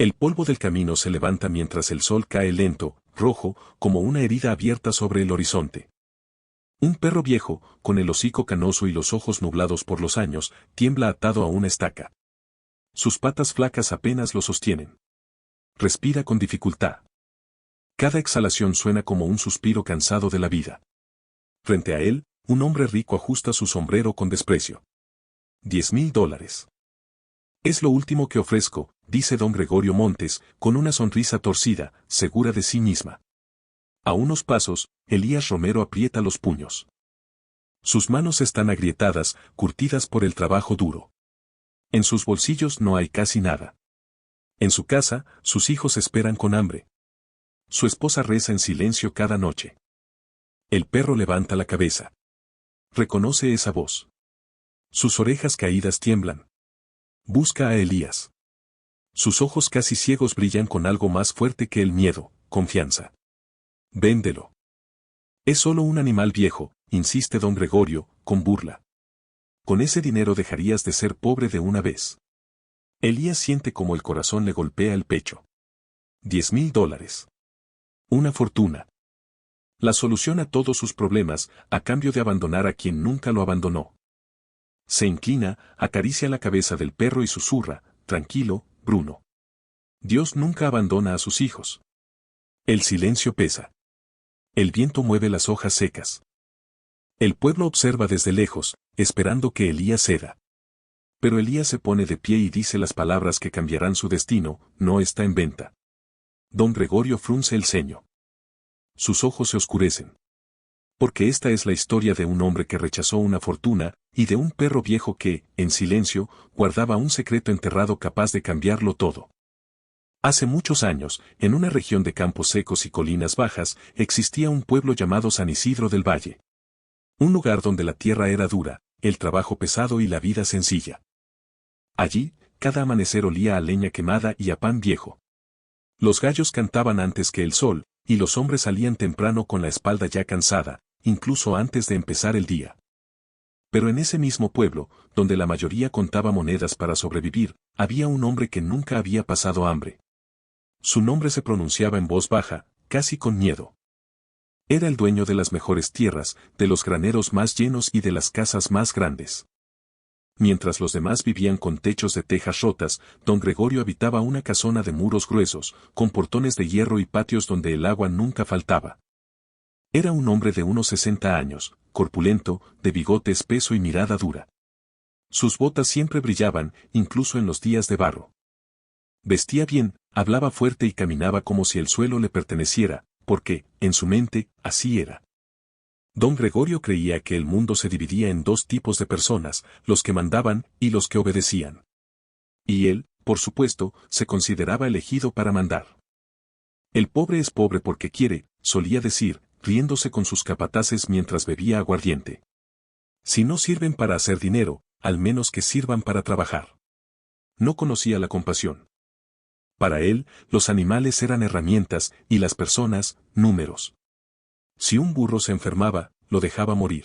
El polvo del camino se levanta mientras el sol cae lento, rojo, como una herida abierta sobre el horizonte. Un perro viejo, con el hocico canoso y los ojos nublados por los años, tiembla atado a una estaca. Sus patas flacas apenas lo sostienen. Respira con dificultad. Cada exhalación suena como un suspiro cansado de la vida. Frente a él, un hombre rico ajusta su sombrero con desprecio. $10,000. Es lo último que ofrezco, dice don Gregorio Montes, con una sonrisa torcida, segura de sí misma. A unos pasos, Elías Romero aprieta los puños. Sus manos están agrietadas, curtidas por el trabajo duro. En sus bolsillos no hay casi nada. En su casa, sus hijos esperan con hambre. Su esposa reza en silencio cada noche. El perro levanta la cabeza. Reconoce esa voz. Sus orejas caídas tiemblan. Busca a Elías. Sus ojos casi ciegos brillan con algo más fuerte que el miedo, confianza. Véndelo. Es solo un animal viejo, insiste don Gregorio, con burla. Con ese dinero dejarías de ser pobre de una vez. Elías siente como el corazón le golpea el pecho. $10,000. Una fortuna. La solución a todos sus problemas, a cambio de abandonar a quien nunca lo abandonó. Se inclina, acaricia la cabeza del perro y susurra, tranquilo, Bruno. Dios nunca abandona a sus hijos. El silencio pesa. El viento mueve las hojas secas. El pueblo observa desde lejos, esperando que Elías ceda. Pero Elías se pone de pie y dice las palabras que cambiarán su destino, no está en venta. Don Gregorio frunce el ceño. Sus ojos se oscurecen. Porque esta es la historia de un hombre que rechazó una fortuna, y de un perro viejo que, en silencio, guardaba un secreto enterrado capaz de cambiarlo todo. Hace muchos años, en una región de campos secos y colinas bajas, existía un pueblo llamado San Isidro del Valle. Un lugar donde la tierra era dura, el trabajo pesado y la vida sencilla. Allí, cada amanecer olía a leña quemada y a pan viejo. Los gallos cantaban antes que el sol, y los hombres salían temprano con la espalda ya cansada, incluso antes de empezar el día. Pero en ese mismo pueblo, donde la mayoría contaba monedas para sobrevivir, había un hombre que nunca había pasado hambre. Su nombre se pronunciaba en voz baja, casi con miedo. Era el dueño de las mejores tierras, de los graneros más llenos y de las casas más grandes. Mientras los demás vivían con techos de tejas rotas, don Gregorio habitaba una casona de muros gruesos, con portones de hierro y patios donde el agua nunca faltaba. Era un hombre de unos 60 años, corpulento, de bigote espeso y mirada dura. Sus botas siempre brillaban, incluso en los días de barro. Vestía bien, hablaba fuerte y caminaba como si el suelo le perteneciera, porque, en su mente, así era. Don Gregorio creía que el mundo se dividía en dos tipos de personas, los que mandaban y los que obedecían. Y él, por supuesto, se consideraba elegido para mandar. El pobre es pobre porque quiere, solía decir, riéndose con sus capataces mientras bebía aguardiente. Si no sirven para hacer dinero, al menos que sirvan para trabajar. No conocía la compasión. Para él, los animales eran herramientas y las personas, números. Si un burro se enfermaba, lo dejaba morir.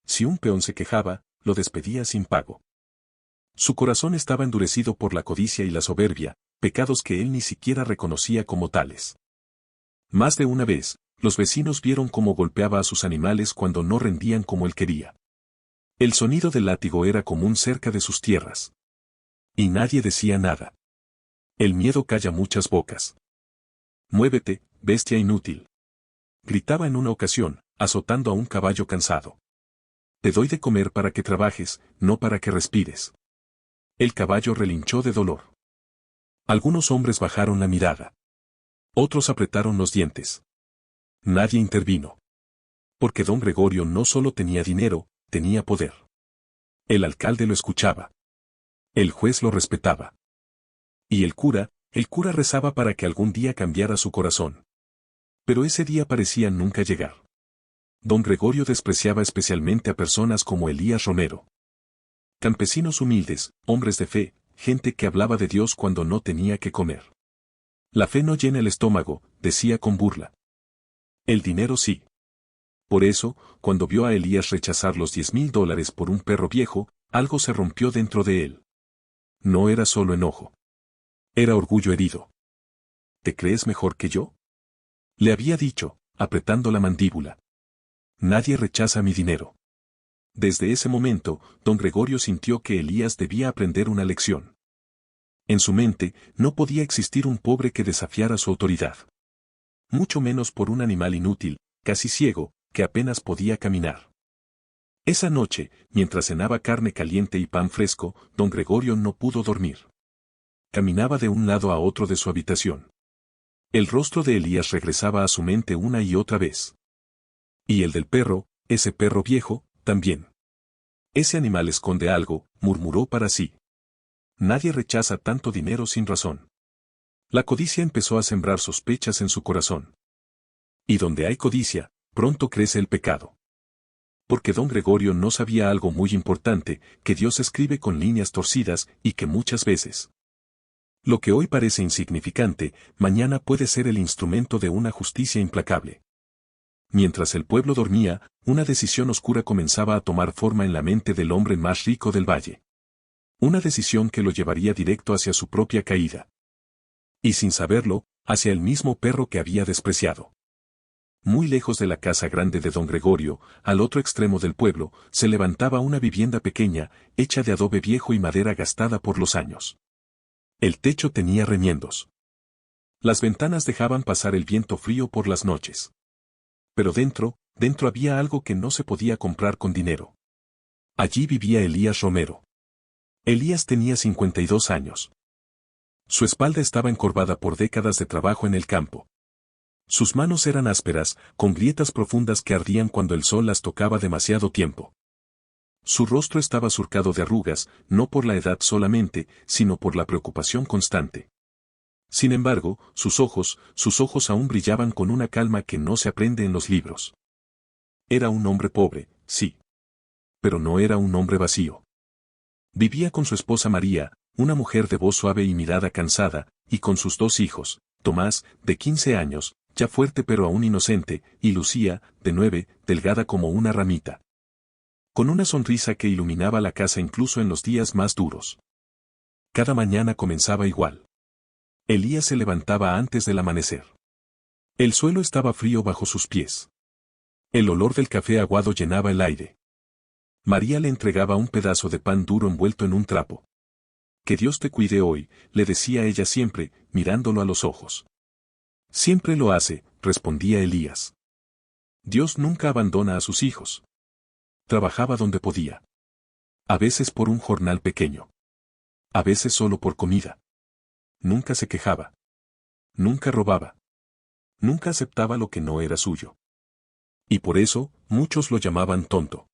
Si un peón se quejaba, lo despedía sin pago. Su corazón estaba endurecido por la codicia y la soberbia, pecados que él ni siquiera reconocía como tales. Más de una vez, los vecinos vieron cómo golpeaba a sus animales cuando no rendían como él quería. El sonido del látigo era común cerca de sus tierras. Y nadie decía nada. El miedo calla muchas bocas. Muévete, bestia inútil. Gritaba en una ocasión, azotando a un caballo cansado. Te doy de comer para que trabajes, no para que respires. El caballo relinchó de dolor. Algunos hombres bajaron la mirada. Otros apretaron los dientes. Nadie intervino. Porque don Gregorio no solo tenía dinero, tenía poder. El alcalde lo escuchaba. El juez lo respetaba. Y el cura rezaba para que algún día cambiara su corazón. Pero ese día parecía nunca llegar. Don Gregorio despreciaba especialmente a personas como Elías Romero. Campesinos humildes, hombres de fe, gente que hablaba de Dios cuando no tenía que comer. La fe no llena el estómago, decía con burla. El dinero sí. Por eso, cuando vio a Elías rechazar los $10,000 por un perro viejo, algo se rompió dentro de él. No era solo enojo. Era orgullo herido. ¿Te crees mejor que yo? Le había dicho, apretando la mandíbula. Nadie rechaza mi dinero. Desde ese momento, don Gregorio sintió que Elías debía aprender una lección. En su mente, no podía existir un pobre que desafiara su autoridad. Mucho menos por un animal inútil, casi ciego, que apenas podía caminar. Esa noche, mientras cenaba carne caliente y pan fresco, don Gregorio no pudo dormir. Caminaba de un lado a otro de su habitación. El rostro de Elías regresaba a su mente una y otra vez. Y el del perro, ese perro viejo, también. Ese animal esconde algo, murmuró para sí. Nadie rechaza tanto dinero sin razón. La codicia empezó a sembrar sospechas en su corazón. Y donde hay codicia, pronto crece el pecado. Porque don Gregorio no sabía algo muy importante, que Dios escribe con líneas torcidas y que muchas veces lo que hoy parece insignificante, mañana puede ser el instrumento de una justicia implacable. Mientras el pueblo dormía, una decisión oscura comenzaba a tomar forma en la mente del hombre más rico del valle. Una decisión que lo llevaría directo hacia su propia caída. Y sin saberlo, hacia el mismo perro que había despreciado. Muy lejos de la casa grande de don Gregorio, al otro extremo del pueblo, se levantaba una vivienda pequeña, hecha de adobe viejo y madera gastada por los años. El techo tenía remiendos. Las ventanas dejaban pasar el viento frío por las noches. Pero dentro había algo que no se podía comprar con dinero. Allí vivía Elías Romero. Elías tenía 52 años. Su espalda estaba encorvada por décadas de trabajo en el campo. Sus manos eran ásperas, con grietas profundas que ardían cuando el sol las tocaba demasiado tiempo. Su rostro estaba surcado de arrugas, no por la edad solamente, sino por la preocupación constante. Sin embargo, sus ojos aún brillaban con una calma que no se aprende en los libros. Era un hombre pobre, sí. Pero no era un hombre vacío. Vivía con su esposa María, una mujer de voz suave y mirada cansada, y con sus 2 hijos, Tomás, de 15 años, ya fuerte pero aún inocente, y Lucía, de 9, delgada como una ramita. Con una sonrisa que iluminaba la casa incluso en los días más duros. Cada mañana comenzaba igual. Elías se levantaba antes del amanecer. El suelo estaba frío bajo sus pies. El olor del café aguado llenaba el aire. María le entregaba un pedazo de pan duro envuelto en un trapo. Que Dios te cuide hoy, le decía ella siempre, mirándolo a los ojos. Siempre lo hace, respondía Elías. Dios nunca abandona a sus hijos. Trabajaba donde podía. A veces por un jornal pequeño. A veces solo por comida. Nunca se quejaba. Nunca robaba. Nunca aceptaba lo que no era suyo. Y por eso, muchos lo llamaban tonto.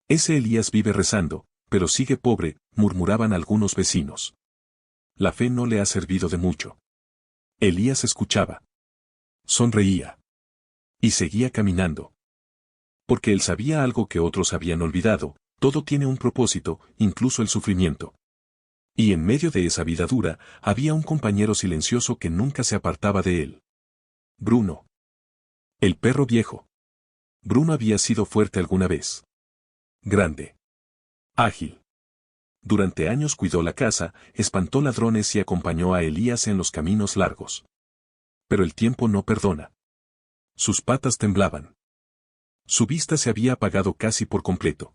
Ese Elías vive rezando, pero sigue pobre, murmuraban algunos vecinos. La fe no le ha servido de mucho. Elías escuchaba. Sonreía. Y seguía caminando. Porque él sabía algo que otros habían olvidado, todo tiene un propósito, incluso el sufrimiento. Y en medio de esa vida dura, había un compañero silencioso que nunca se apartaba de él. Bruno. El perro viejo. Bruno había sido fuerte alguna vez. Grande. Ágil. Durante años cuidó la casa, espantó ladrones y acompañó a Elías en los caminos largos. Pero el tiempo no perdona. Sus patas temblaban. Su vista se había apagado casi por completo.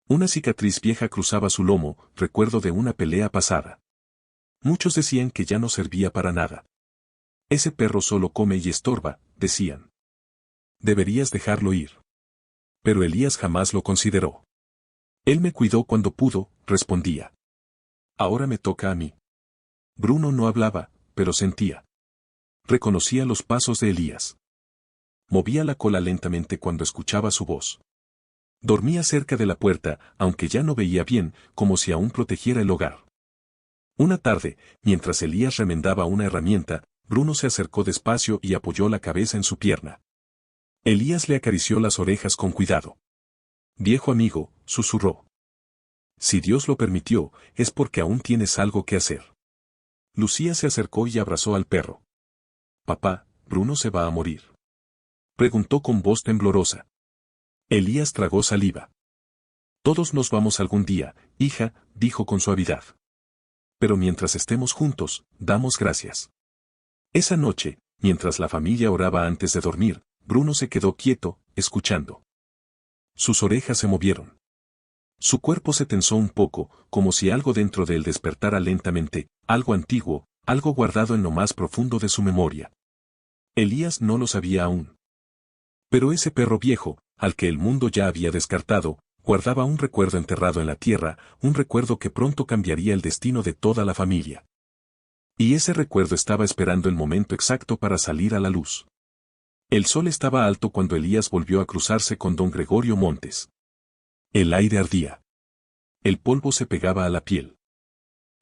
Una cicatriz vieja cruzaba su lomo, recuerdo de una pelea pasada. Muchos decían que ya no servía para nada. Ese perro solo come y estorba, decían. Deberías dejarlo ir. Pero Elías jamás lo consideró. Él me cuidó cuando pudo, respondía. Ahora me toca a mí. Bruno no hablaba, pero sentía. Reconocía los pasos de Elías. Movía la cola lentamente cuando escuchaba su voz. Dormía cerca de la puerta, aunque ya no veía bien, como si aún protegiera el hogar. Una tarde, mientras Elías remendaba una herramienta, Bruno se acercó despacio y apoyó la cabeza en su pierna. Elías le acarició las orejas con cuidado. Viejo amigo, susurró. Si Dios lo permitió, es porque aún tienes algo que hacer. Lucía se acercó y abrazó al perro. Papá, Bruno se va a morir. Preguntó con voz temblorosa. Elías tragó saliva. Todos nos vamos algún día, hija, dijo con suavidad. Pero mientras estemos juntos, damos gracias. Esa noche, mientras la familia oraba antes de dormir, Bruno se quedó quieto, escuchando. Sus orejas se movieron. Su cuerpo se tensó un poco, como si algo dentro de él despertara lentamente, algo antiguo, algo guardado en lo más profundo de su memoria. Elías no lo sabía aún. Pero ese perro viejo, al que el mundo ya había descartado, guardaba un recuerdo enterrado en la tierra, un recuerdo que pronto cambiaría el destino de toda la familia. Y ese recuerdo estaba esperando el momento exacto para salir a la luz. El sol estaba alto cuando Elías volvió a cruzarse con don Gregorio Montes. El aire ardía. El polvo se pegaba a la piel.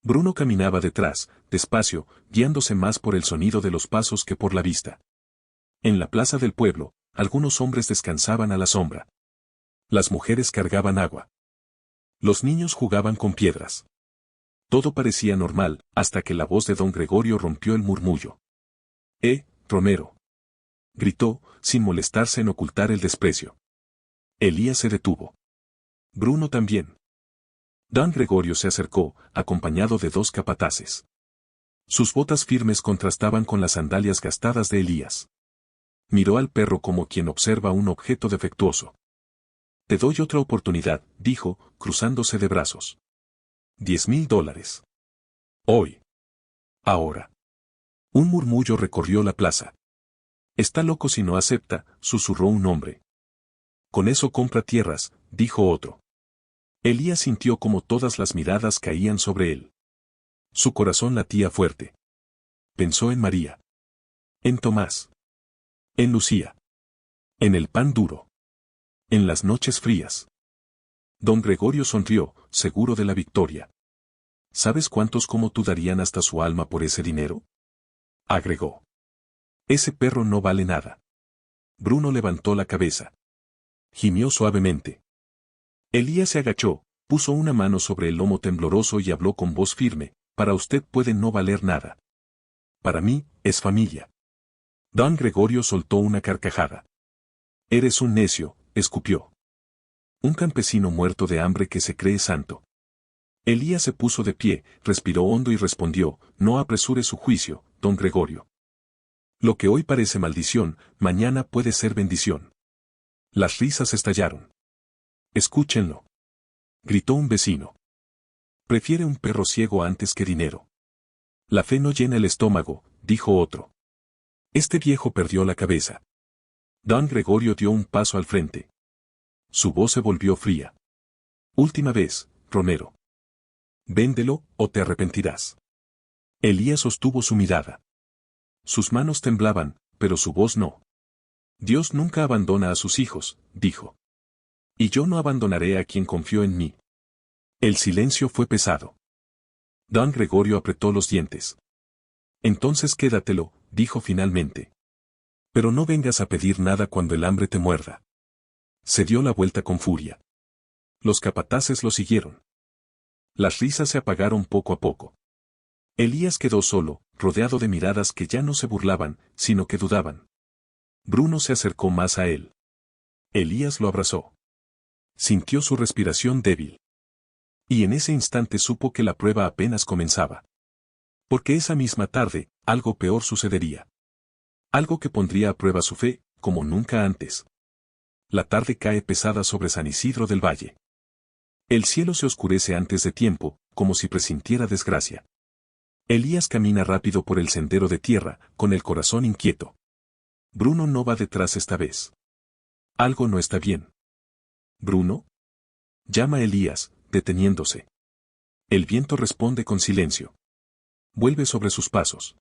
Bruno caminaba detrás, despacio, guiándose más por el sonido de los pasos que por la vista. En la plaza del pueblo, algunos hombres descansaban a la sombra. Las mujeres cargaban agua. Los niños jugaban con piedras. Todo parecía normal, hasta que la voz de don Gregorio rompió el murmullo. Romero! Gritó, sin molestarse en ocultar el desprecio. Elías se detuvo. Bruno también. Don Gregorio se acercó, acompañado de dos capataces. Sus botas firmes contrastaban con las sandalias gastadas de Elías. Miró al perro como quien observa un objeto defectuoso. Te doy otra oportunidad, dijo, cruzándose de brazos. $10,000. Hoy. Ahora. Un murmullo recorrió la plaza. Está loco si no acepta, susurró un hombre. Con eso compra tierras, dijo otro. Elías sintió como todas las miradas caían sobre él. Su corazón latía fuerte. Pensó en María. En Tomás. En Lucía. En el pan duro. En las noches frías. Don Gregorio sonrió, seguro de la victoria. ¿Sabes cuántos como tú darían hasta su alma por ese dinero? Agregó. Ese perro no vale nada. Bruno levantó la cabeza. Gimió suavemente. Elías se agachó, puso una mano sobre el lomo tembloroso y habló con voz firme. Para usted puede no valer nada. Para mí, es familia. Don Gregorio soltó una carcajada. Eres un necio, escupió. Un campesino muerto de hambre que se cree santo. Elías se puso de pie, respiró hondo y respondió, no apresure su juicio, don Gregorio. Lo que hoy parece maldición, mañana puede ser bendición. Las risas estallaron. Escúchenlo. Gritó un vecino. Prefiere un perro ciego antes que dinero. La fe no llena el estómago, dijo otro. Este viejo perdió la cabeza. Don Gregorio dio un paso al frente. Su voz se volvió fría. Última vez, Romero. Véndelo, o te arrepentirás. Elías sostuvo su mirada. Sus manos temblaban, pero su voz no. Dios nunca abandona a sus hijos, dijo. Y yo no abandonaré a quien confió en mí. El silencio fue pesado. Don Gregorio apretó los dientes. Entonces quédatelo, dijo finalmente. Pero no vengas a pedir nada cuando el hambre te muerda. Se dio la vuelta con furia. Los capataces lo siguieron. Las risas se apagaron poco a poco. Elías quedó solo, rodeado de miradas que ya no se burlaban, sino que dudaban. Bruno se acercó más a él. Elías lo abrazó. Sintió su respiración débil. Y en ese instante supo que la prueba apenas comenzaba. Porque esa misma tarde, algo peor sucedería. Algo que pondría a prueba su fe, como nunca antes. La tarde cae pesada sobre San Isidro del Valle. El cielo se oscurece antes de tiempo, como si presintiera desgracia. Elías camina rápido por el sendero de tierra, con el corazón inquieto. Bruno no va detrás esta vez. Algo no está bien. ¿Bruno? Llama Elías, deteniéndose. El viento responde con silencio. Vuelve sobre sus pasos.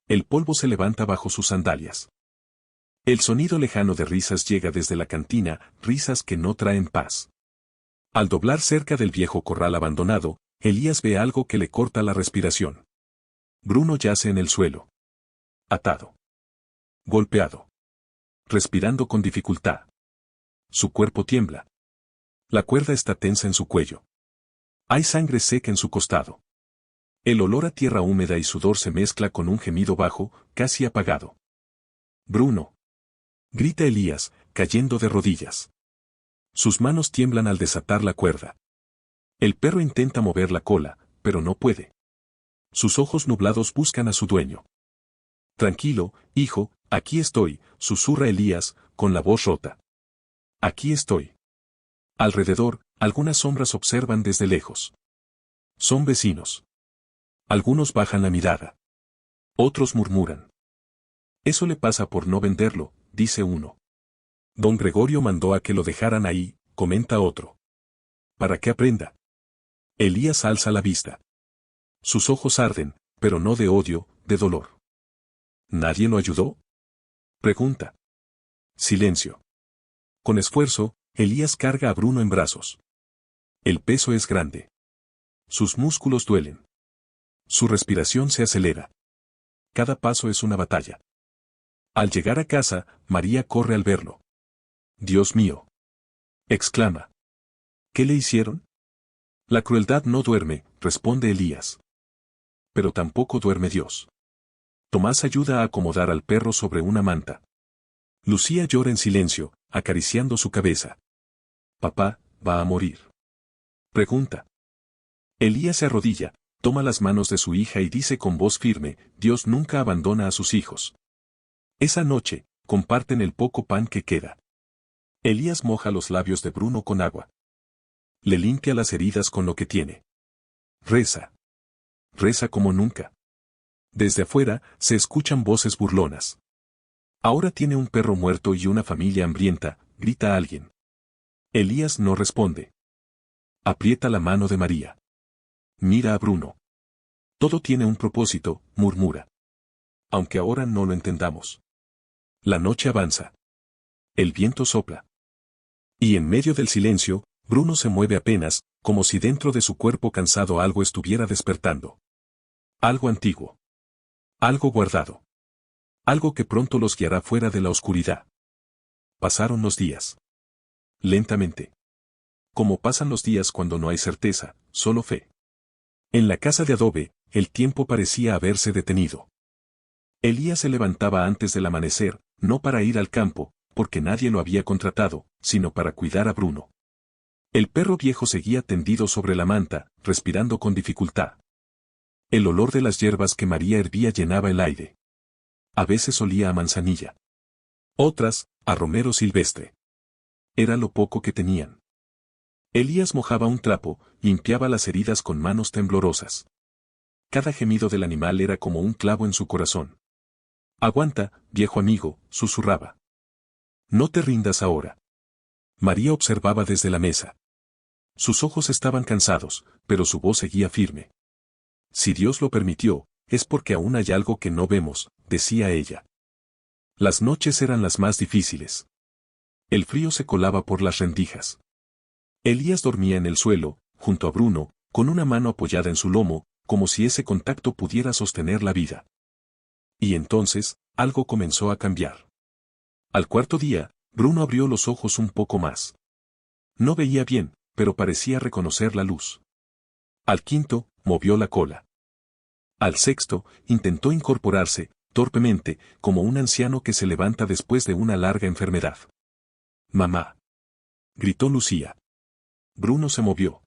El polvo se levanta bajo sus sandalias. El sonido lejano de risas llega desde la cantina, risas que no traen paz. Al doblar cerca del viejo corral abandonado, Elías ve algo que le corta la respiración. Bruno yace en el suelo. Atado. Golpeado. Respirando con dificultad. Su cuerpo tiembla. La cuerda está tensa en su cuello. Hay sangre seca en su costado. El olor a tierra húmeda y sudor se mezcla con un gemido bajo, casi apagado. Bruno. Grita Elías, cayendo de rodillas. Sus manos tiemblan al desatar la cuerda. El perro intenta mover la cola, pero no puede. Sus ojos nublados buscan a su dueño. Tranquilo, hijo, aquí estoy, susurra Elías, con la voz rota. Aquí estoy. Alrededor, algunas sombras observan desde lejos. Son vecinos. Algunos bajan la mirada. Otros murmuran. Eso le pasa por no venderlo, dice uno. Don Gregorio mandó a que lo dejaran ahí, comenta otro. Para que aprenda. Elías alza la vista. Sus ojos arden, pero no de odio, de dolor. ¿Nadie lo ayudó? Pregunta. Silencio. Con esfuerzo, Elías carga a Bruno en brazos. El peso es grande. Sus músculos duelen. Su respiración se acelera. Cada paso es una batalla. Al llegar a casa, María corre al verlo. Dios mío. Exclama. ¿Qué le hicieron? La crueldad no duerme, responde Elías. Pero tampoco duerme Dios. Tomás ayuda a acomodar al perro sobre una manta. Lucía llora en silencio, acariciando su cabeza. Papá, ¿va a morir? Pregunta. Elías se arrodilla, toma las manos de su hija y dice con voz firme, Dios nunca abandona a sus hijos. Esa noche, comparten el poco pan que queda. Elías moja los labios de Bruno con agua. Le limpia las heridas con lo que tiene. Reza. Reza como nunca. Desde afuera, se escuchan voces burlonas. Ahora tiene un perro muerto y una familia hambrienta, grita alguien. Elías no responde. Aprieta la mano de María. Mira a Bruno. Todo tiene un propósito, murmura. Aunque ahora no lo entendamos. La noche avanza. El viento sopla. Y en medio del silencio, Bruno se mueve apenas, como si dentro de su cuerpo cansado algo estuviera despertando. Algo antiguo. Algo guardado. Algo que pronto los guiará fuera de la oscuridad. Pasaron los días. Lentamente. Como pasan los días cuando no hay certeza, solo fe. En la casa de adobe, el tiempo parecía haberse detenido. Elías se levantaba antes del amanecer, no para ir al campo, porque nadie lo había contratado, sino para cuidar a Bruno. El perro viejo seguía tendido sobre la manta, respirando con dificultad. El olor de las hierbas que María hervía llenaba el aire. A veces olía a manzanilla. Otras, a romero silvestre. Era lo poco que tenían. Elías mojaba un trapo, limpiaba las heridas con manos temblorosas. Cada gemido del animal era como un clavo en su corazón. Aguanta, viejo amigo, susurraba. No te rindas ahora. María observaba desde la mesa. Sus ojos estaban cansados, pero su voz seguía firme. Si Dios lo permitió, es porque aún hay algo que no vemos, decía ella. Las noches eran las más difíciles. El frío se colaba por las rendijas. Elías dormía en el suelo, junto a Bruno, con una mano apoyada en su lomo, como si ese contacto pudiera sostener la vida. Y entonces, algo comenzó a cambiar. Al cuarto día, Bruno abrió los ojos un poco más. No veía bien, pero parecía reconocer la luz. Al quinto, movió la cola. Al sexto, intentó incorporarse, torpemente, como un anciano que se levanta después de una larga enfermedad. «Mamá», gritó Lucía. Bruno se movió.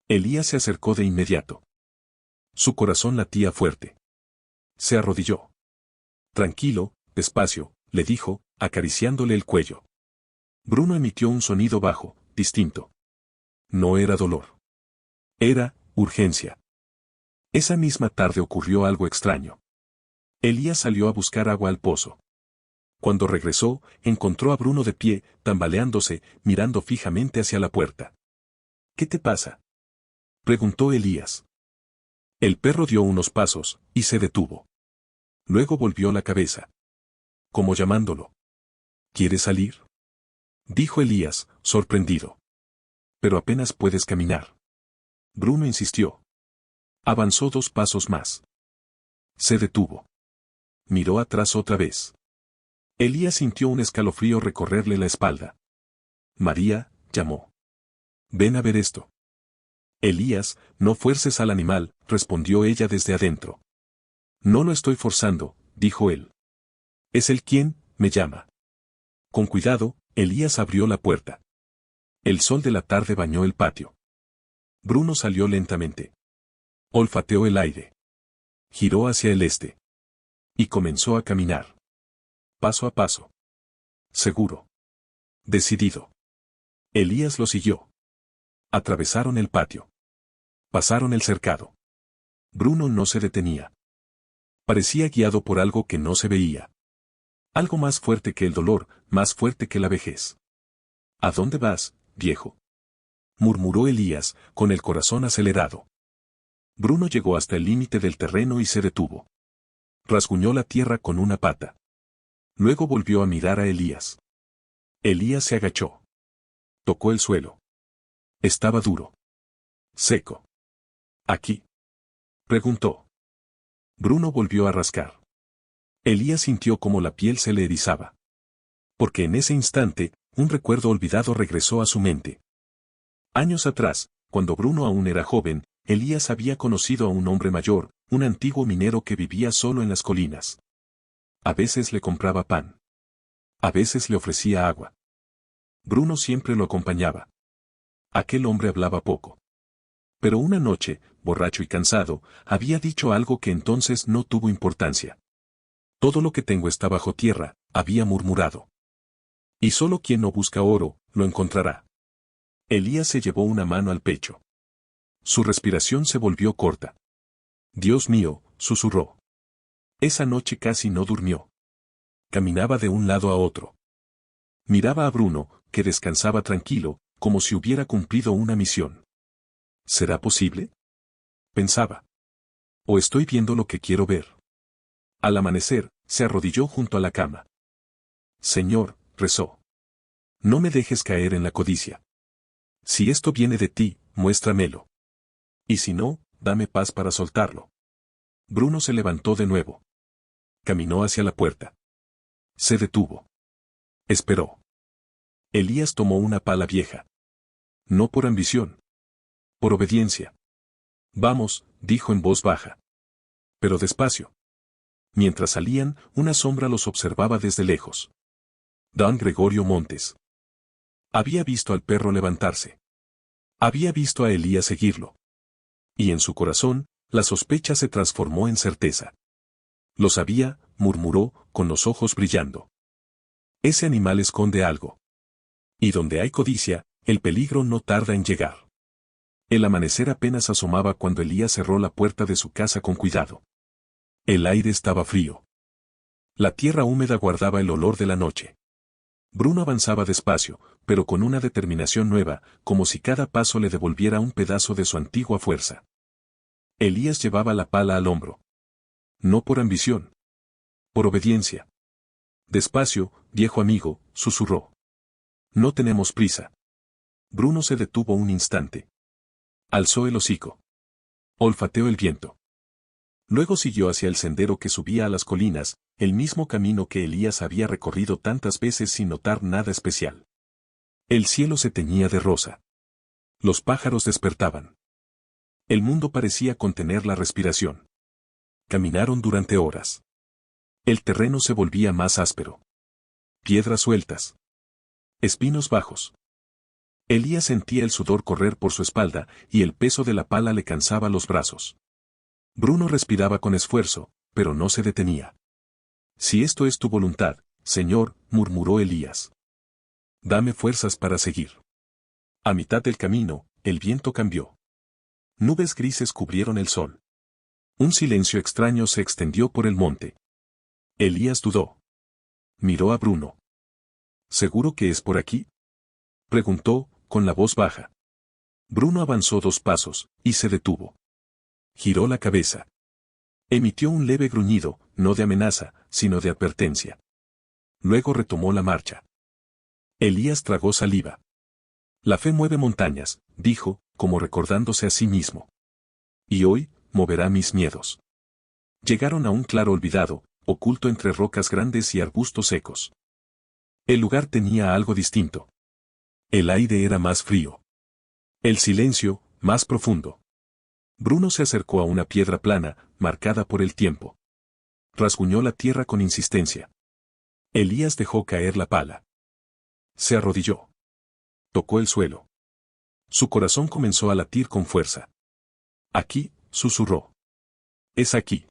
Elías se acercó de inmediato. Su corazón latía fuerte. Se arrodilló. Tranquilo, despacio, le dijo, acariciándole el cuello. Bruno emitió un sonido bajo, distinto. No era dolor. Era urgencia. Esa misma tarde ocurrió algo extraño. Elías salió a buscar agua al pozo. Cuando regresó, encontró a Bruno de pie, tambaleándose, mirando fijamente hacia la puerta. ¿Qué te pasa?, preguntó Elías. El perro dio unos pasos, y se detuvo. Luego volvió la cabeza. Como llamándolo. ¿Quieres salir?, dijo Elías, sorprendido. Pero apenas puedes caminar. Bruno insistió. Avanzó 2 pasos más. Se detuvo. Miró atrás otra vez. Elías sintió un escalofrío recorrerle la espalda. María, llamó. Ven a ver esto. Elías, no fuerces al animal, respondió ella desde adentro. No lo estoy forzando, dijo él. Es él quien me llama. Con cuidado, Elías abrió la puerta. El sol de la tarde bañó el patio. Bruno salió lentamente. Olfateó el aire. Giró hacia el este. Y comenzó a caminar. Paso a paso. Seguro. Decidido. Elías lo siguió. Atravesaron el patio. Pasaron el cercado. Bruno no se detenía. Parecía guiado por algo que no se veía. Algo más fuerte que el dolor, más fuerte que la vejez. ¿A dónde vas, viejo?, murmuró Elías, con el corazón acelerado. Bruno llegó hasta el límite del terreno y se detuvo. Rasguñó la tierra con una pata. Luego volvió a mirar a Elías. Elías se agachó. Tocó el suelo. Estaba duro. Seco. ¿Aquí?, preguntó. Bruno volvió a rascar. Elías sintió como la piel se le erizaba. Porque en ese instante, un recuerdo olvidado regresó a su mente. Años atrás, cuando Bruno aún era joven, Elías había conocido a un hombre mayor, un antiguo minero que vivía solo en las colinas. A veces le compraba pan. A veces le ofrecía agua. Bruno siempre lo acompañaba. Aquel hombre hablaba poco. Pero una noche, borracho y cansado, había dicho algo que entonces no tuvo importancia. Todo lo que tengo está bajo tierra, había murmurado. Y solo quien no busca oro, lo encontrará. Elías se llevó una mano al pecho. Su respiración se volvió corta. Dios mío, susurró. Esa noche casi no durmió. Caminaba de un lado a otro. Miraba a Bruno, que descansaba tranquilo, como si hubiera cumplido una misión. ¿Será posible?, pensaba. ¿O estoy viendo lo que quiero ver? Al amanecer, se arrodilló junto a la cama. Señor, rezó. No me dejes caer en la codicia. Si esto viene de ti, muéstramelo. Y si no, dame paz para soltarlo. Bruno se levantó de nuevo. Caminó hacia la puerta. Se detuvo. Esperó. Elías tomó una pala vieja. No por ambición. Por obediencia. Vamos, dijo en voz baja. Pero despacio. Mientras salían, una sombra los observaba desde lejos. Don Gregorio Montes. Había visto al perro levantarse. Había visto a Elías seguirlo. Y en su corazón, la sospecha se transformó en certeza. Lo sabía, murmuró, con los ojos brillando. Ese animal esconde algo. Y donde hay codicia, el peligro no tarda en llegar. El amanecer apenas asomaba cuando Elías cerró la puerta de su casa con cuidado. El aire estaba frío. La tierra húmeda guardaba el olor de la noche. Bruno avanzaba despacio, pero con una determinación nueva, como si cada paso le devolviera un pedazo de su antigua fuerza. Elías llevaba la pala al hombro. No por ambición. Por obediencia. Despacio, viejo amigo, susurró. No tenemos prisa. Bruno se detuvo un instante. Alzó el hocico. Olfateó el viento. Luego siguió hacia el sendero que subía a las colinas, el mismo camino que Elías había recorrido tantas veces sin notar nada especial. El cielo se teñía de rosa. Los pájaros despertaban. El mundo parecía contener la respiración. Caminaron durante horas. El terreno se volvía más áspero. Piedras sueltas. Espinos bajos. Elías sentía el sudor correr por su espalda y el peso de la pala le cansaba los brazos. Bruno respiraba con esfuerzo, pero no se detenía. Si esto es tu voluntad, Señor, murmuró Elías. Dame fuerzas para seguir. A mitad del camino, el viento cambió. Nubes grises cubrieron el sol. Un silencio extraño se extendió por el monte. Elías dudó. Miró a Bruno. ¿Seguro que es por aquí?, preguntó, con la voz baja. Bruno avanzó 2 pasos, y se detuvo. Giró la cabeza. Emitió un leve gruñido, no de amenaza, sino de advertencia. Luego retomó la marcha. Elías tragó saliva. La fe mueve montañas, dijo, como recordándose a sí mismo. Y hoy, moverá mis miedos. Llegaron a un claro olvidado, oculto entre rocas grandes y arbustos secos. El lugar tenía algo distinto. El aire era más frío. El silencio, más profundo. Bruno se acercó a una piedra plana, marcada por el tiempo. Rasguñó la tierra con insistencia. Elías dejó caer la pala. Se arrodilló. Tocó el suelo. Su corazón comenzó a latir con fuerza. Aquí, susurró. Es aquí.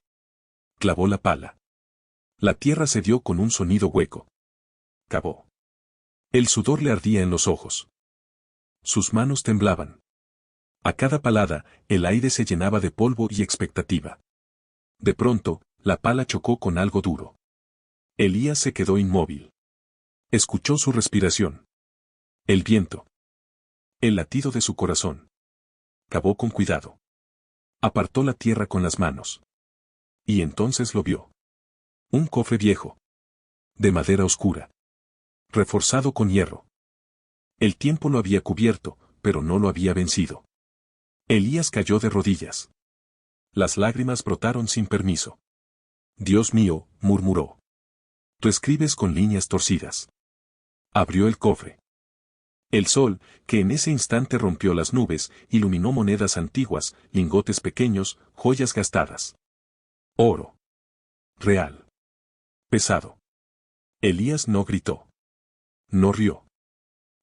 clavó la pala. La tierra se dio con un sonido hueco. Cavó. El sudor le ardía en los ojos. Sus manos temblaban. A cada palada, el aire se llenaba de polvo y expectativa. De pronto, la pala chocó con algo duro. Elías se quedó inmóvil. Escuchó su respiración. El viento. El latido de su corazón. Cavó con cuidado. Apartó la tierra con las manos. Y entonces lo vio. Un cofre viejo. De madera oscura. Reforzado con hierro. El tiempo lo había cubierto, pero no lo había vencido. Elías cayó de rodillas. Las lágrimas brotaron sin permiso. Dios mío, murmuró. Tú escribes con líneas torcidas. Abrió el cofre. El sol, que en ese instante rompió las nubes, iluminó monedas antiguas, lingotes pequeños, joyas gastadas. Oro. Real. Pesado. Elías no gritó. No rió.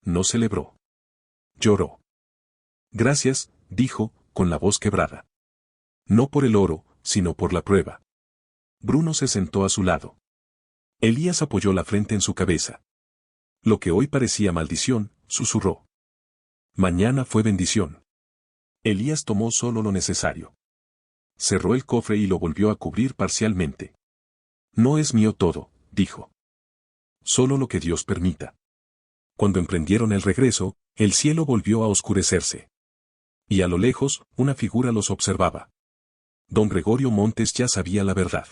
No celebró. Lloró. Gracias, dijo, con la voz quebrada. No por el oro, sino por la prueba. Bruno se sentó a su lado. Elías apoyó la frente en su cabeza. Lo que hoy parecía maldición, susurró. Mañana fue bendición. Elías tomó solo lo necesario. Cerró el cofre y lo volvió a cubrir parcialmente. No es mío todo, dijo. Solo lo que Dios permita. Cuando emprendieron el regreso, el cielo volvió a oscurecerse. Y a lo lejos, una figura los observaba. Don Gregorio Montes ya sabía la verdad.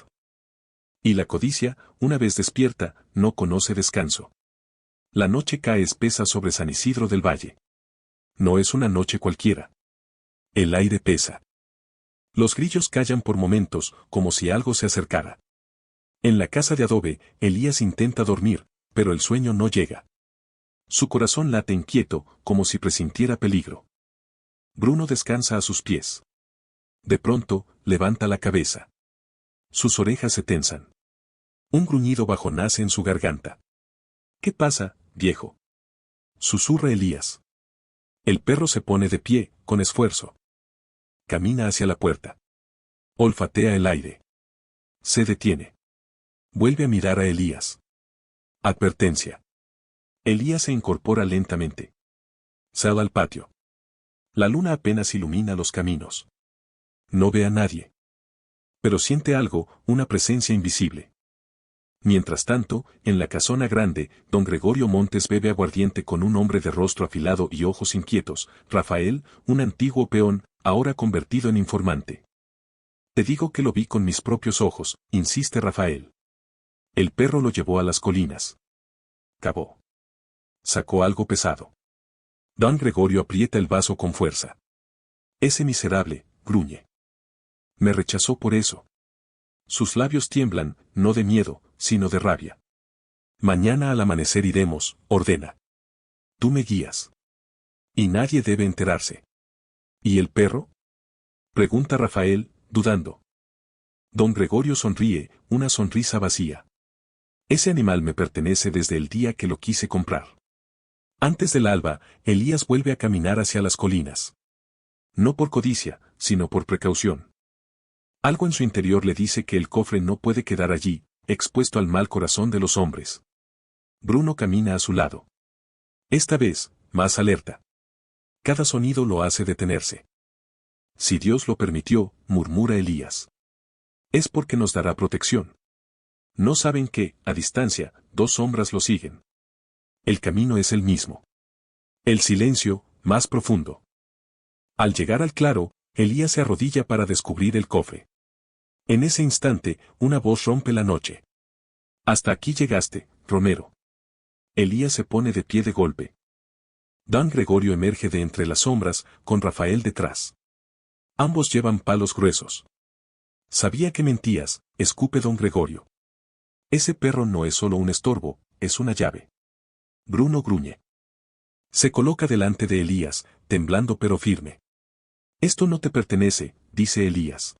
Y la codicia, una vez despierta, no conoce descanso. La noche cae espesa sobre San Isidro del Valle. No es una noche cualquiera. El aire pesa. Los grillos callan por momentos, como si algo se acercara. En la casa de adobe, Elías intenta dormir, pero el sueño no llega. Su corazón late inquieto, como si presintiera peligro. Bruno descansa a sus pies. De pronto, levanta la cabeza. Sus orejas se tensan. Un gruñido bajo nace en su garganta. ¿Qué pasa, viejo? Susurra Elías. El perro se pone de pie, con esfuerzo. Camina hacia la puerta. Olfatea el aire. Se detiene. Vuelve a mirar a Elías. Advertencia. Elías se incorpora lentamente. Sale al patio. La luna apenas ilumina los caminos. No ve a nadie. Pero siente algo, una presencia invisible. Mientras tanto, en la casona grande, don Gregorio Montes bebe aguardiente con un hombre de rostro afilado y ojos inquietos, Rafael, un antiguo peón, ahora convertido en informante. Te digo que lo vi con mis propios ojos, insiste Rafael. El perro lo llevó a las colinas. Cavó. Sacó algo pesado. Don Gregorio aprieta el vaso con fuerza. Ese miserable, gruñe. Me rechazó por eso. Sus labios tiemblan, no de miedo, sino de rabia. Mañana al amanecer iremos, ordena. Tú me guías. Y nadie debe enterarse. ¿Y el perro? Pregunta Rafael, dudando. Don Gregorio sonríe, una sonrisa vacía. Ese animal me pertenece desde el día que lo quise comprar. Antes del alba, Elías vuelve a caminar hacia las colinas. No por codicia, sino por precaución. Algo en su interior le dice que el cofre no puede quedar allí, expuesto al mal corazón de los hombres. Bruno camina a su lado. Esta vez, más alerta. Cada sonido lo hace detenerse. Si Dios lo permitió, murmura Elías. Es porque nos dará protección. No saben que, a distancia, dos sombras lo siguen. El camino es el mismo. El silencio, más profundo. Al llegar al claro, Elías se arrodilla para descubrir el cofre. En ese instante, una voz rompe la noche. Hasta aquí llegaste, Romero. Elías se pone de pie de golpe. Don Gregorio emerge de entre las sombras, con Rafael detrás. Ambos llevan palos gruesos. Sabía que mentías, escupe don Gregorio. Ese perro no es solo un estorbo, es una llave. Bruno gruñe. Se coloca delante de Elías, temblando pero firme. Esto no te pertenece, dice Elías.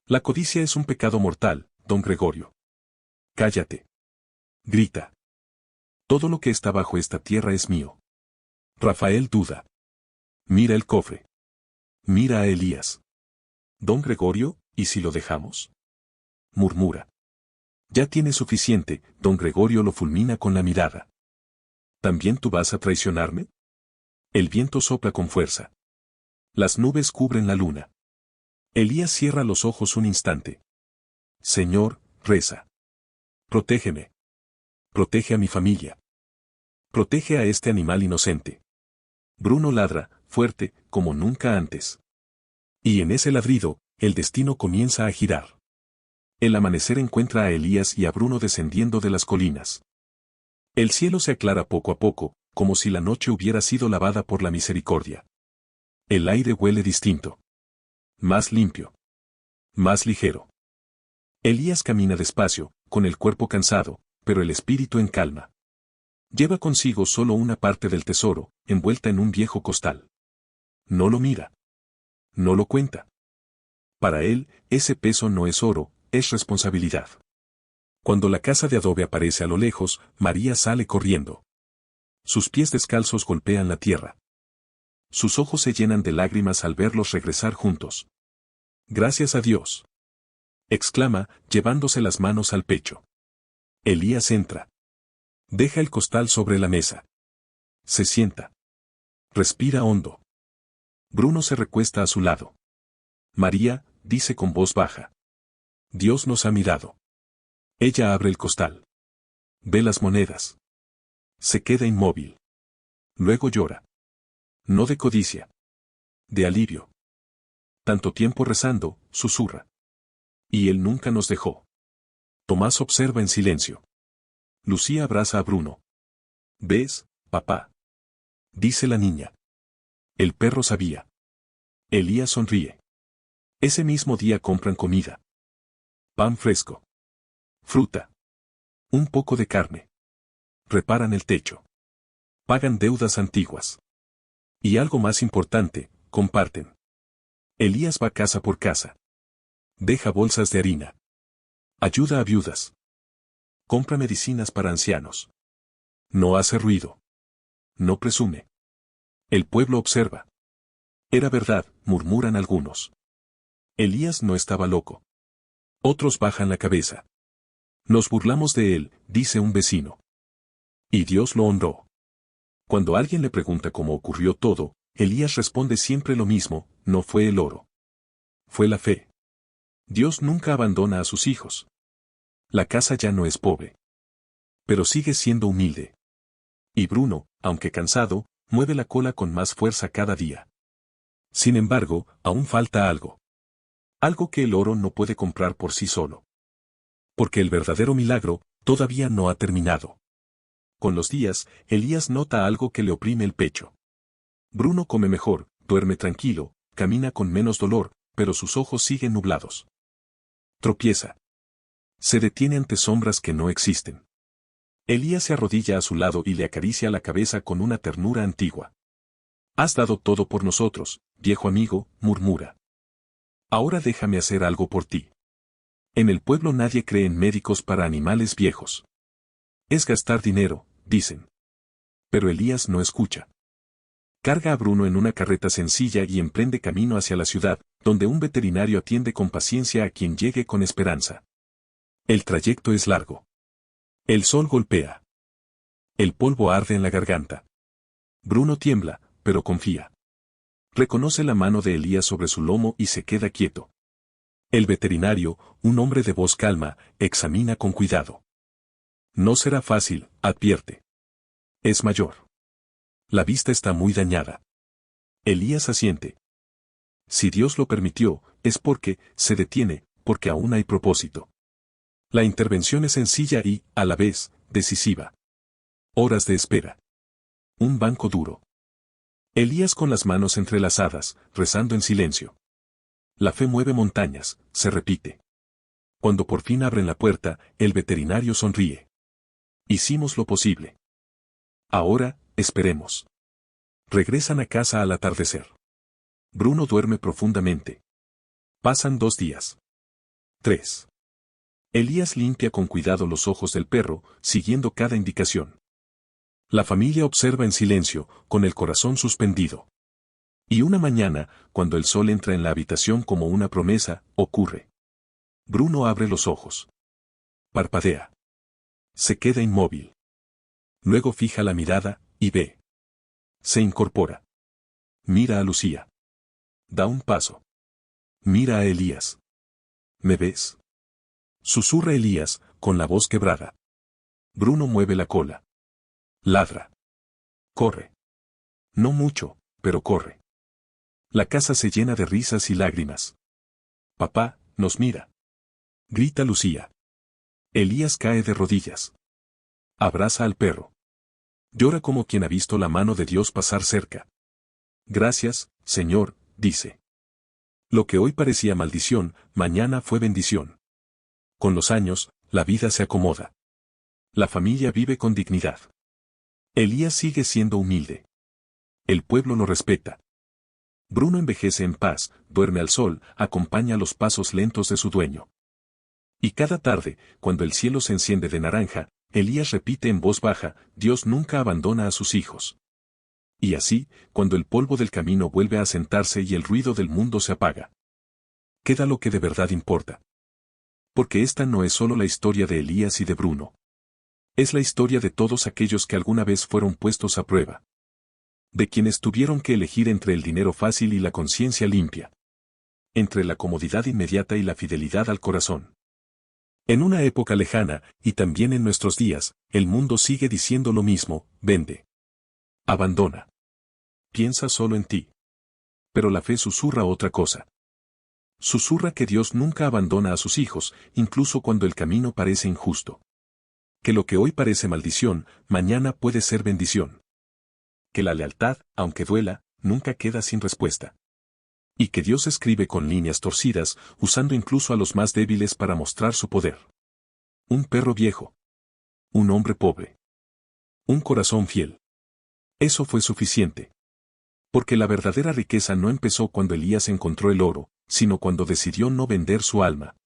La codicia es un pecado mortal, don Gregorio. Cállate. Grita. Todo lo que está bajo esta tierra es mío. Rafael duda. Mira el cofre. Mira a Elías. Don Gregorio, ¿y si lo dejamos? murmura. Ya tiene suficiente, don Gregorio lo fulmina con la mirada. ¿También tú vas a traicionarme? El viento sopla con fuerza. Las nubes cubren la luna. Elías cierra los ojos un instante. Señor, reza. Protégeme. Protege a mi familia. Protege a este animal inocente. Bruno ladra, fuerte, como nunca antes. Y en ese ladrido, el destino comienza a girar. El amanecer encuentra a Elías y a Bruno descendiendo de las colinas. El cielo se aclara poco a poco, como si la noche hubiera sido lavada por la misericordia. El aire huele distinto. Más limpio. Más ligero. Elías camina despacio, con el cuerpo cansado, pero el espíritu en calma. Lleva consigo solo una parte del tesoro, envuelta en un viejo costal. No lo mira. No lo cuenta. Para él, ese peso no es oro, es responsabilidad. Cuando la casa de adobe aparece a lo lejos, María sale corriendo. Sus pies descalzos golpean la tierra. Sus ojos se llenan de lágrimas al verlos regresar juntos. Gracias a Dios, exclama, llevándose las manos al pecho. Elías entra. Deja el costal sobre la mesa. Se sienta. Respira hondo. Bruno se recuesta a su lado. María, dice con voz baja. Dios nos ha mirado. Ella abre el costal. Ve las monedas. Se queda inmóvil. Luego llora. No de codicia. De alivio. Tanto tiempo rezando, susurra. Y él nunca nos dejó. Tomás observa en silencio. Lucía abraza a Bruno. ¿Ves, papá? Dice la niña. El perro sabía. Elías sonríe. Ese mismo día compran comida. Pan fresco. Fruta. Un poco de carne. Reparan el techo. Pagan deudas antiguas. Y algo más importante, comparten. Elías va casa por casa. Deja bolsas de harina. Ayuda a viudas. Compra medicinas para ancianos. No hace ruido. No presume. El pueblo observa. Era verdad, murmuran algunos. Elías no estaba loco. Otros bajan la cabeza. Nos burlamos de él, dice un vecino. Y Dios lo honró. Cuando alguien le pregunta cómo ocurrió todo, Elías responde siempre lo mismo, no fue el oro. Fue la fe. Dios nunca abandona a sus hijos. La casa ya no es pobre. Pero sigue siendo humilde. Y Bruno, aunque cansado, mueve la cola con más fuerza cada día. Sin embargo, aún falta algo. Algo que el oro no puede comprar por sí solo. Porque el verdadero milagro, todavía no ha terminado. Con los días, Elías nota algo que le oprime el pecho. Bruno come mejor, duerme tranquilo, camina con menos dolor, pero sus ojos siguen nublados. Tropieza. Se detiene ante sombras que no existen. Elías se arrodilla a su lado y le acaricia la cabeza con una ternura antigua. Has dado todo por nosotros, viejo amigo, murmura. Ahora déjame hacer algo por ti. En el pueblo nadie cree en médicos para animales viejos. Es gastar dinero, dicen. Pero Elías no escucha. Carga a Bruno en una carreta sencilla y emprende camino hacia la ciudad, donde un veterinario atiende con paciencia a quien llegue con esperanza. El trayecto es largo. El sol golpea. El polvo arde en la garganta. Bruno tiembla, pero confía. Reconoce la mano de Elías sobre su lomo y se queda quieto. El veterinario, un hombre de voz calma, examina con cuidado. No será fácil, advierte. Es mayor. La vista está muy dañada. Elías asiente. Si Dios lo permitió, es porque, se detiene, porque aún hay propósito. La intervención es sencilla y, a la vez, decisiva. Horas de espera. Un banco duro. Elías con las manos entrelazadas, rezando en silencio. La fe mueve montañas, se repite. Cuando por fin abren la puerta, el veterinario sonríe. Hicimos lo posible. Ahora, esperemos. Regresan a casa al atardecer. Bruno duerme profundamente. Pasan 2 días. 3. Elías limpia con cuidado los ojos del perro, siguiendo cada indicación. La familia observa en silencio, con el corazón suspendido. Y una mañana, cuando el sol entra en la habitación como una promesa, ocurre. Bruno abre los ojos. Parpadea. Se queda inmóvil. Luego fija la mirada, y ve. Se incorpora. Mira a Lucía. Da un paso. Mira a Elías. ¿Me ves? Susurra Elías, con la voz quebrada. Bruno mueve la cola. Ladra. Corre. No mucho, pero corre. La casa se llena de risas y lágrimas. Papá, nos mira. Grita Lucía. Elías cae de rodillas. Abraza al perro. Llora como quien ha visto la mano de Dios pasar cerca. Gracias, Señor, dice. Lo que hoy parecía maldición, mañana fue bendición. Con los años, la vida se acomoda. La familia vive con dignidad. Elías sigue siendo humilde. El pueblo lo respeta. Bruno envejece en paz, duerme al sol, acompaña los pasos lentos de su dueño. Y cada tarde, cuando el cielo se enciende de naranja, Elías repite en voz baja, Dios nunca abandona a sus hijos. Y así, cuando el polvo del camino vuelve a sentarse y el ruido del mundo se apaga, queda lo que de verdad importa. Porque esta no es solo la historia de Elías y de Bruno. Es la historia de todos aquellos que alguna vez fueron puestos a prueba. De quienes tuvieron que elegir entre el dinero fácil y la conciencia limpia. Entre la comodidad inmediata y la fidelidad al corazón. En una época lejana, y también en nuestros días, el mundo sigue diciendo lo mismo, vende. Abandona. Piensa solo en ti. Pero la fe susurra otra cosa. Susurra que Dios nunca abandona a sus hijos, incluso cuando el camino parece injusto. Que lo que hoy parece maldición, mañana puede ser bendición. Que la lealtad, aunque duela, nunca queda sin respuesta. Y que Dios escribe con líneas torcidas, usando incluso a los más débiles para mostrar su poder. Un perro viejo. Un hombre pobre. Un corazón fiel. Eso fue suficiente. Porque la verdadera riqueza no empezó cuando Elías encontró el oro, sino cuando decidió no vender su alma.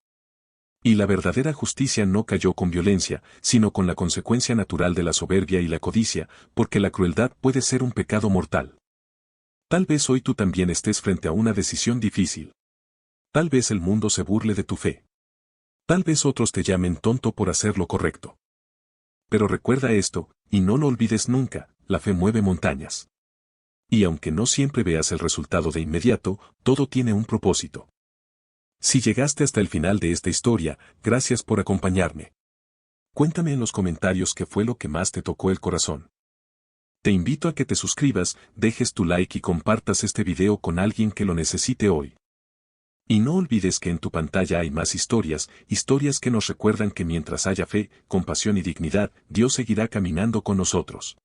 Y la verdadera justicia no cayó con violencia, sino con la consecuencia natural de la soberbia y la codicia, porque la crueldad puede ser un pecado mortal. Tal vez hoy tú también estés frente a una decisión difícil. Tal vez el mundo se burle de tu fe. Tal vez otros te llamen tonto por hacer lo correcto. Pero recuerda esto, y no lo olvides nunca, la fe mueve montañas. Y aunque no siempre veas el resultado de inmediato, todo tiene un propósito. Si llegaste hasta el final de esta historia, gracias por acompañarme. Cuéntame en los comentarios qué fue lo que más te tocó el corazón. Te invito a que te suscribas, dejes tu like y compartas este video con alguien que lo necesite hoy. Y no olvides que en tu pantalla hay más historias que nos recuerdan que mientras haya fe, compasión y dignidad, Dios seguirá caminando con nosotros.